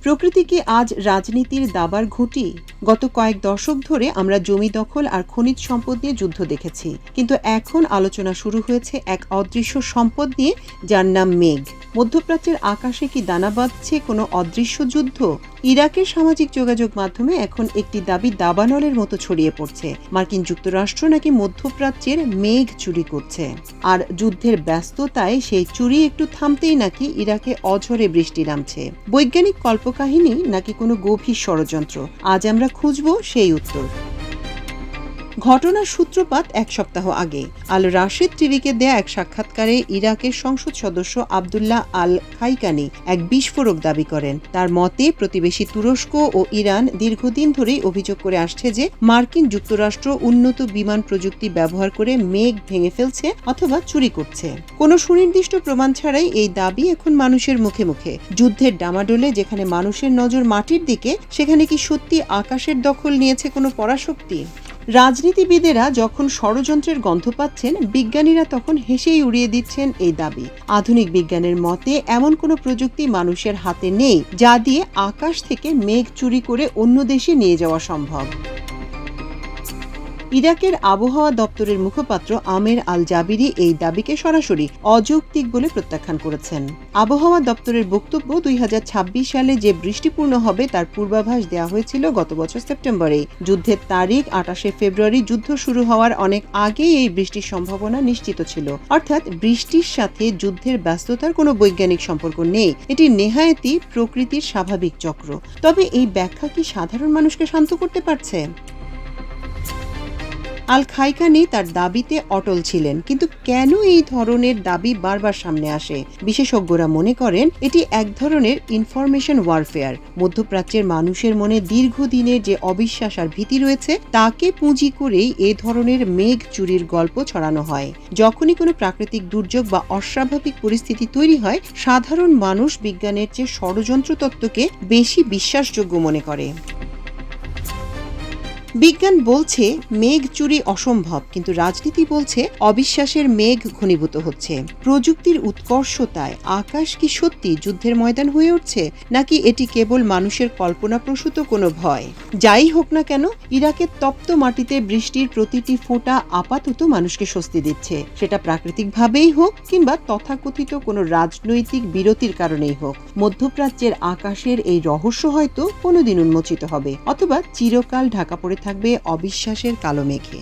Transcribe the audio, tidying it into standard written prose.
প্রকৃতি কি আজ রাজনীতির দাবার ঘুঁটি? গত কয়েক দশক ধরে আমরা জমি দখল আর খনিজ সম্পদ নিয়ে যুদ্ধ দেখেছি, কিন্তু এখন আলোচনা শুরু হয়েছে এক অদৃশ্য সম্পদ নিয়ে, যার নাম মেঘ। মধ্যপ্রাচ্যের আকাশে কি দানা বাঁধছে কোনো অদৃশ্য যুদ্ধ? ইরাকের সামাজিক যোগাযোগ মাধ্যমে এখন একটি দাবি দাবানলের মতো ছড়িয়ে পড়ছে, মার্কিন যুক্তরাষ্ট্র নাকি মধ্যপ্রাচ্যের মেঘ চুরি করছে। আর যুদ্ধের ব্যস্ততায় সেই চুরি একটু থামতেই নাকি ইরাকে অঝরে বৃষ্টি নামছে। বৈজ্ঞানিক কল্পকাহিনী নাকি কোনো গভীর ষড়যন্ত্র? আজ আমরা খুঁজব সেই উত্তর। ঘটনার সূত্রপাত এক সপ্তাহ আগে আল রাশিদ টিভিকে দেয়া এক সাক্ষাৎকারে ইরাকের সংসদ সদস্য আবদুল্লাহ আল খাইকানি এক বিস্ফোরক দাবি করেন। তার মতে, প্রতিবেশী তুরস্ক ও ইরান দীর্ঘদিন ধরেই অভিযোগ করে আসছে যে মার্কিন যুক্তরাষ্ট্র উন্নত বিমান প্রযুক্তি ব্যবহার করে মেঘ ভেঙে ফেলছে অথবা চুরি করছে। কোনো সুনির্দিষ্ট প্রমাণ ছাড়াই এই দাবি এখন মানুষের মুখে মুখে। যুদ্ধের ডামাডোলে যেখানে মানুষের নজর মাটির দিকে, সেখানে কি সত্যি আকাশের দখল নিয়েছে কোনো পরাশক্তি? রাজনীতিবিদেরা যখন ষড়যন্ত্রের গন্ধ পাচ্ছেন, বিজ্ঞানীরা তখন হেসেই উড়িয়ে দিচ্ছেন এই দাবি। আধুনিক বিজ্ঞানের মতে এমন কোনো প্রযুক্তি মানুষের হাতে নেই যা দিয়ে আকাশ থেকে মেঘ চুরি করে অন্য দেশে নিয়ে যাওয়া সম্ভব। ইরাকের আবহাওয়া দপ্তরের মুখপাত্র আমের আল জাবিরি এই দাবিকে সরাসরি অযৌক্তিক বলে প্রত্যাখ্যান করেছেন। আবহাওয়া দপ্তরের বক্তব্য, 2026 সালে যে বৃষ্টিপূর্ণ হবে তার পূর্বাভাস দেওয়া হয়েছিল গত বছর সেপ্টেম্বরে। যুদ্ধের তারিখ 28 ফেব্রুয়ারি, যুদ্ধ শুরু হওয়ার অনেক আগেই এই বৃষ্টির সম্ভাবনা নিশ্চিত ছিল। অর্থাৎ বৃষ্টির সাথে যুদ্ধের ব্যস্ততার কোনো বৈজ্ঞানিক সম্পর্ক নেই, এটি নেহায়েতই প্রকৃতির স্বাভাবিক চক্র। তবে এই ব্যাখ্যা কি সাধারণ মানুষকে শান্ত করতে পারছে? আল খাইকানি তার দাবিতে অটল ছিলেন, কিন্তু কেন এই ধরনের দাবি বারবার সামনে আসে? বিশেষজ্ঞরা মনে করেন এটি এক ধরনের ইনফরমেশন ওয়ারফেয়ার। মধ্যপ্রাচ্যের মানুষের মনে দীর্ঘদিনের যে অবিশ্বাস আর ভীতি রয়েছে, তাকে পুঁজি করেই এ ধরনের মেঘ চুরির গল্প ছড়ানো হয়। যখনই কোনো প্রাকৃতিক দুর্যোগ বা অস্বাভাবিক পরিস্থিতি তৈরি হয়, সাধারণ মানুষ বিজ্ঞানের চেয়ে ষড়যন্ত্র তত্ত্বকে বেশি বিশ্বাসযোগ্য মনে করে। বিজ্ঞান বলছে মেঘ চুরি অসম্ভব, কিন্তু রাজনীতি বলছে অবিশ্বাসের মেঘ ঘনীভূত হচ্ছে। প্রযুক্তির উৎকর্ষতায় আকাশ কি সত্যি যুদ্ধের ময়দান হয়ে উঠছে, নাকি এটি কেবল মানুষের কল্পনাপ্রসূত কোনো ভয়? যাই হোক না কেন, ইরাকের তপ্ত মাটিতে বৃষ্টির প্রতিটি ফোঁটা আপাতত মানুষকে স্বস্তি দিচ্ছে। সেটা প্রাকৃতিকভাবেই হোক কিংবা তথাকথিত কোনো রাজনৈতিক বিরতির কারণেই হোক, মধ্যপ্রাচ্যের আকাশের এই রহস্য হয়তো কোনোদিন উন্মোচিত হবে, অথবা চিরকাল ঢাকা পড়ে থাকবে অবিশ্বাসের কালো মেঘে।